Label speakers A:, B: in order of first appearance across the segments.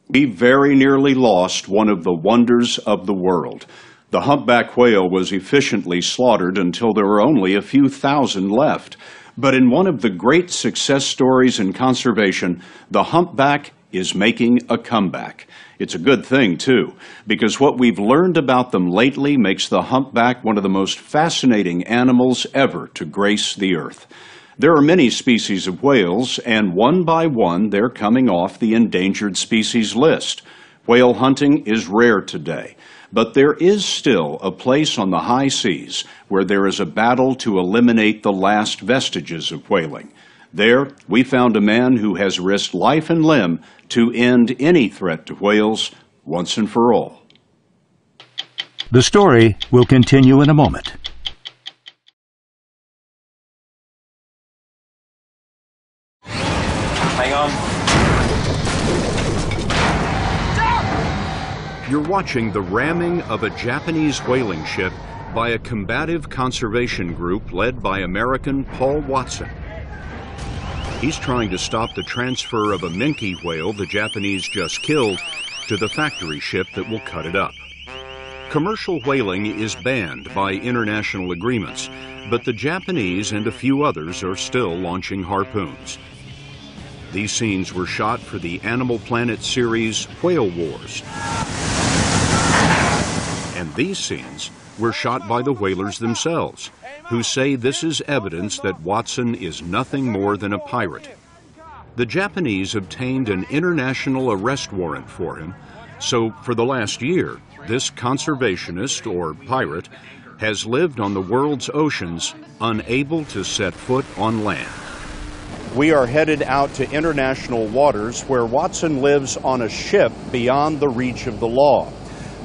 A: We very nearly lost one of the wonders of the world. The humpback whale was efficiently slaughtered until there were only a few thousand left. But in one of the great success stories in conservation, the humpback is making a comeback. It's a good thing, too, because what we've learned about them lately makes the humpback one of the most fascinating animals ever to grace the earth. There are many species of whales, and one by one they're coming off the endangered species list. Whale hunting is rare today, but there is still a place on the high seas where there is a battle to eliminate the last vestiges of whaling. There, we found a man who has risked life and limb to end any threat to whales once and for all.
B: The story will continue in a moment.
C: Hang on.
A: You're watching the ramming of a Japanese whaling ship by a combative conservation group led by American Paul Watson. He's trying to stop the transfer of a minke whale the Japanese just killed to the factory ship that will cut it up. Commercial whaling is banned by international agreements, but the Japanese and a few others are still launching harpoons. These scenes were shot for the Animal Planet series Whale Wars. And these scenes were shot by the whalers themselves, who say this is evidence that Watson is nothing more than a pirate. The Japanese obtained an international arrest warrant for him, so for the last year, this conservationist, or pirate, has lived on the world's oceans, unable to set foot on land. We are headed out to international waters where Watson lives on a ship beyond the reach of the law.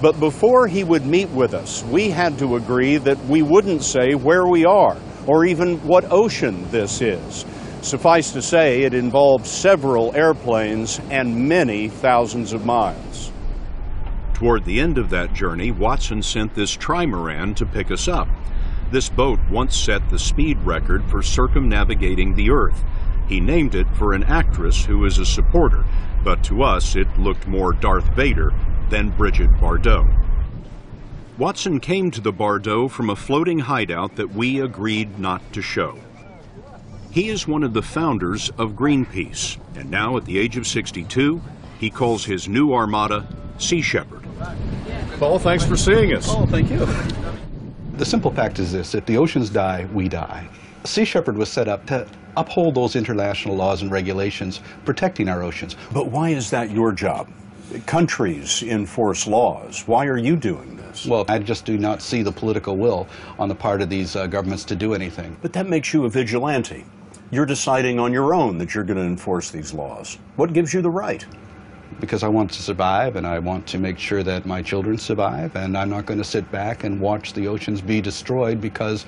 A: But before he would meet with us, we had to agree that we wouldn't say where we are or even what ocean this is. Suffice to say, it involves several airplanes and many thousands of miles. Toward the end of that journey, Watson sent this trimaran to pick us up. This boat once set the speed record for circumnavigating the Earth. He named it for an actress who is a supporter, but to us it looked more Darth Vader than Bridget Bardot. Watson came to the Bardot from a floating hideout that we agreed not to show. He is one of the founders of Greenpeace, and now at the age of 62, he calls his new armada Sea Shepherd.
D: Paul, thanks for seeing us.
E: Oh, thank you. The simple fact is this: if the oceans die, we die. Sea Shepherd was set up to uphold those international laws and regulations protecting our oceans.
A: But why is that your job? Countries enforce laws. Why are you doing this?
E: Well, I just do not see the political will on the part of these governments to do anything.
A: But that makes you a vigilante. You're deciding on your own that you're going to enforce these laws. What gives you the right?
E: Because I want to survive, and I want to make sure that my children survive, and I'm not going to sit back and watch the oceans be destroyed because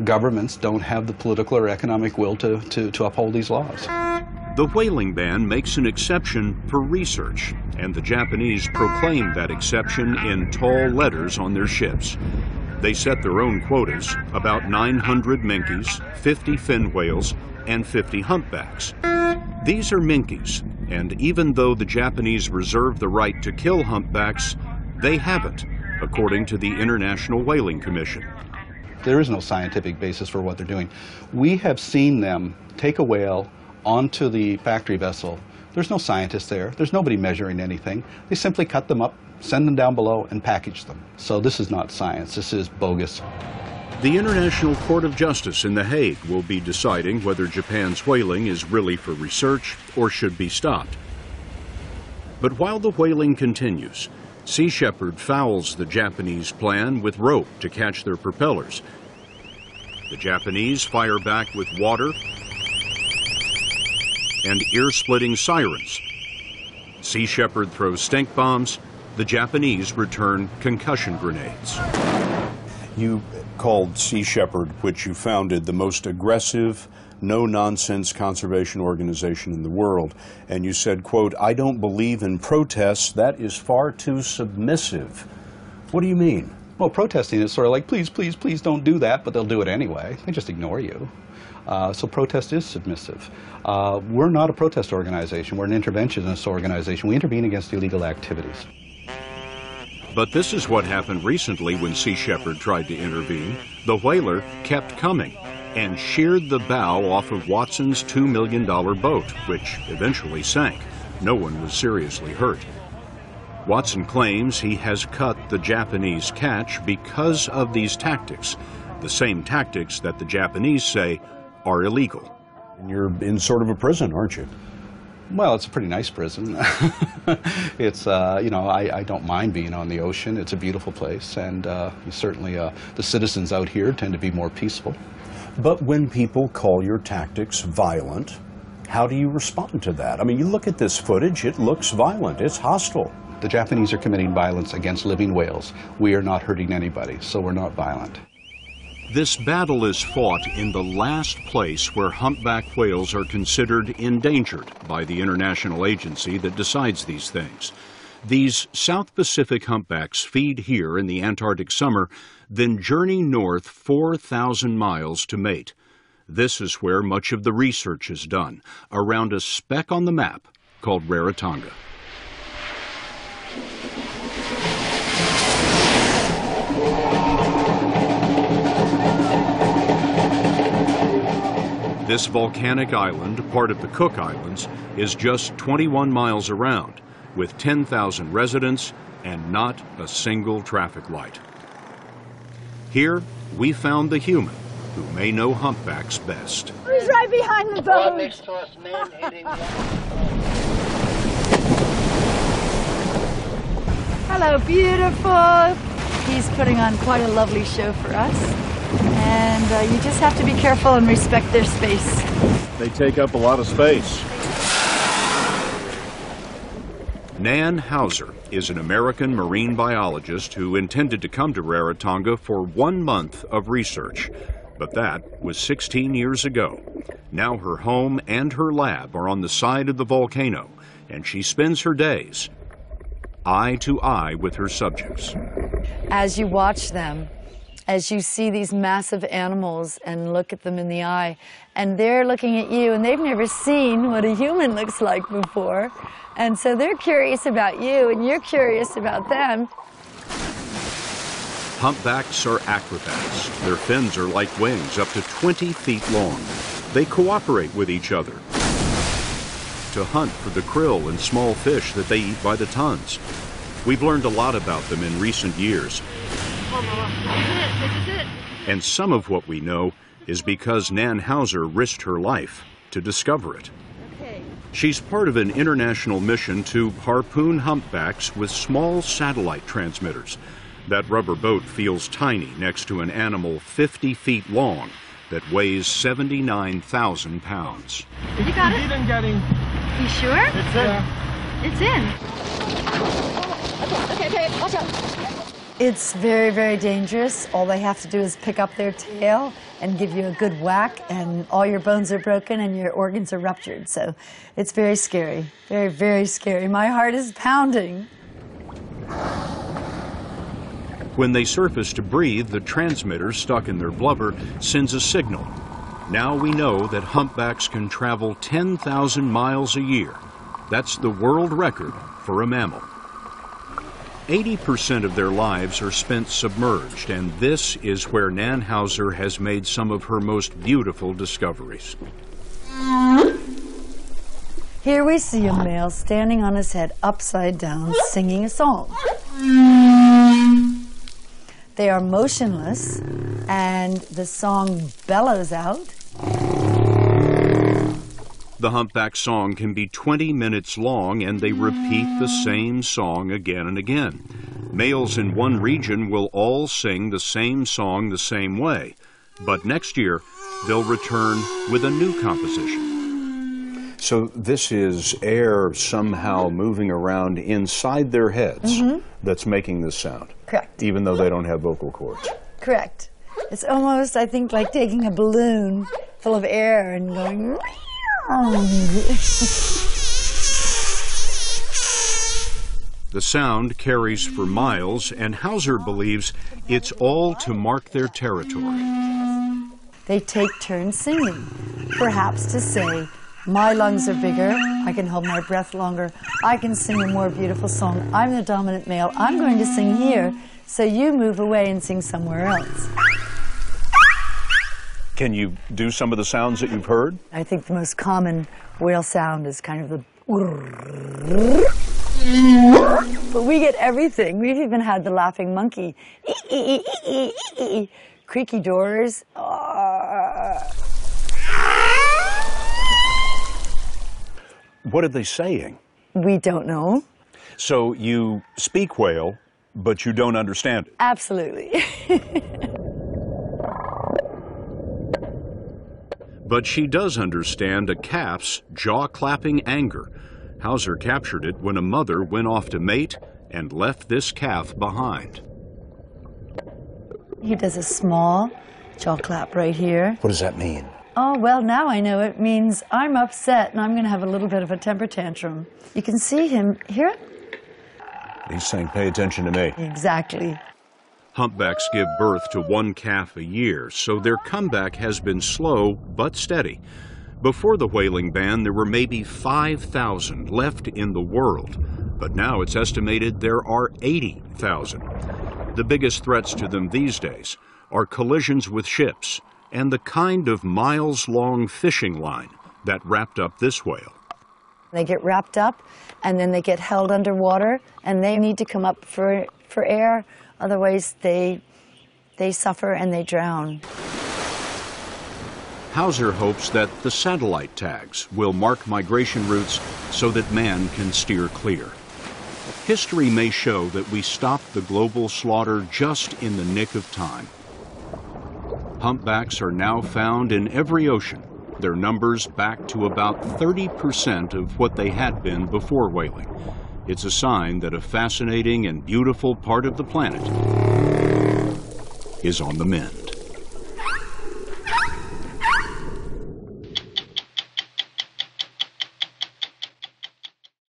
E: governments don't have the political or economic will to uphold these laws.
A: The whaling ban makes an exception for research, and the Japanese proclaim that exception in tall letters on their ships. They set their own quotas, about 900 minkes, 50 fin whales, and 50 humpbacks. These are minkes, and even though the Japanese reserve the right to kill humpbacks, they haven't, according to the International Whaling Commission.
E: There is no scientific basis for what they're doing. We have seen them take a whale onto the factory vessel. There's no scientists there. There's nobody measuring anything. They simply cut them up, send them down below, and package them. So this is not science. This is bogus.
A: The International Court of Justice in The Hague will be deciding whether Japan's whaling is really for research or should be stopped. But while the whaling continues, Sea Shepherd fouls the Japanese plan with rope to catch their propellers. The Japanese fire back with water and ear-splitting sirens. Sea Shepherd throws stink bombs. The Japanese return concussion grenades. You called Sea Shepherd, which you founded, the most aggressive, no-nonsense conservation organization in the world. And you said, quote, "I don't believe in protests. That is far too submissive." What do you mean?
E: Well, protesting is sort of like, please, please, please don't do that, but they'll do it anyway. They just ignore you. So protest is submissive. We're not a protest organization. We're an interventionist organization. We intervene against illegal activities.
A: But this is what happened recently when Sea Shepherd tried to intervene. The whaler kept coming and sheared the bow off of Watson's $2 million boat, which eventually sank. No one was seriously hurt. Watson claims he has cut the Japanese catch because of these tactics, the same tactics that the Japanese say are illegal.
C: You're in sort of a prison, aren't you?
E: Well, it's a pretty nice prison. It's, you know, I don't mind being on the ocean. It's a beautiful place, and certainly the citizens out here tend to be more peaceful.
C: But when people call your tactics violent, how do you respond to that? I mean, you look at this footage, it looks violent, it's hostile.
E: The Japanese are committing violence against living whales. We are not hurting anybody, so we're not violent.
A: This battle is fought in the last place where humpback whales are considered endangered by the international agency that decides these things. These South Pacific humpbacks feed here in the Antarctic summer, then journey north 4,000 miles to mate. This is where much of the research is done, around a speck on the map called Rarotonga. This volcanic island, part of the Cook Islands, is just 21 miles around, with 10,000 residents and not a single traffic light. Here, we found the human who may know humpbacks best.
F: He's right behind the boat.
G: Next to us, man hitting.
F: Hello, beautiful. He's putting on quite a lovely show for us. And you just have to be careful and respect their space.
D: They take up a lot of space.
A: Nan Hauser is an American marine biologist who intended to come to Rarotonga for 1 month of research. But that was 16 years ago. Now her home and her lab are on the side of the volcano, and she spends her days eye to eye with her subjects.
H: As you watch them, as you see these massive animals and look at them in the eye, and they're looking at you, and they've never seen what a human looks like before, and so they're curious about you, and you're curious about them.
A: Humpbacks are acrobats. Their fins are like wings up to 20 feet long. They cooperate with each other to hunt for the krill and small fish that they eat by the tons. We've learned a lot about them in recent years. And some of what we know is because Nan Hauser risked her life to discover it. She's part of an international mission to harpoon humpbacks with small satellite transmitters. That rubber boat feels tiny next to an animal 50 feet long that weighs 79,000 pounds.
F: You got it?
G: Didn't get him.
F: You sure?
G: It's in.
F: It's in. Okay, watch out.
H: It's very, very dangerous. All they have to do is pick up their tail and give you a good whack, and all your bones are broken and your organs are ruptured. So it's very scary, very, very scary. My heart is pounding.
A: When they surface to breathe, the transmitter stuck in their blubber sends a signal. Now we know that humpbacks can travel 10,000 miles a year. That's the world record for a mammal. 80% of their lives are spent submerged, and this is where Nan Hauser has made some of her most beautiful discoveries.
H: Here we see a male standing on his head upside down singing a song. They are motionless, and the song bellows out.
A: The humpback song can be 20 minutes long, and they repeat the same song again and again. Males in one region will all sing the same song the same way, but next year they'll return with a new composition.
C: So this is air somehow moving around inside their heads that's making this sound.
H: Correct.
C: Even though they don't have vocal cords.
H: Correct. It's almost, I think, like taking a balloon full of air and going...
A: The sound carries for miles, and Hauser believes it's all to mark their territory.
H: they take turns singing, perhaps to say, my lungs are bigger, I can hold my breath longer, I can sing a more beautiful song, I'm the dominant male, I'm going to sing here, so you move away and sing somewhere else.
A: Can you do some of the sounds that you've heard?
H: I think the most common whale sound is kind of the but we get everything. We've even had the laughing monkey, creaky doors.
A: What are they saying?
H: We don't know.
A: So you speak whale, but you don't understand it?
H: Absolutely.
A: But she does understand a calf's jaw-clapping anger. Hauser captured it when a mother went off to mate and left this calf behind.
H: He does a small jaw clap right here.
C: What does that mean?
H: Oh, well, now I know it means I'm upset and I'm going to have a little bit of a temper tantrum. You can see him, hear it?
C: He's saying, pay attention to me.
H: Exactly.
A: Humpbacks give birth to one calf a year, so their comeback has been slow but steady. Before the whaling ban, there were maybe 5,000 left in the world, but now it's estimated there are 80,000. The biggest threats to them these days are collisions with ships and the kind of miles-long fishing line that wrapped up this whale.
H: They get wrapped up and then they get held underwater and they need to come up for air, otherwise they suffer and they drown.
A: Hauser hopes that the satellite tags will mark migration routes so that man can steer clear. History may show that we stopped the global slaughter just in the nick of time. Humpbacks are now found in every ocean, their numbers back to about 30% of what they had been before whaling. It's a sign that a fascinating and beautiful part of the planet is on the mend.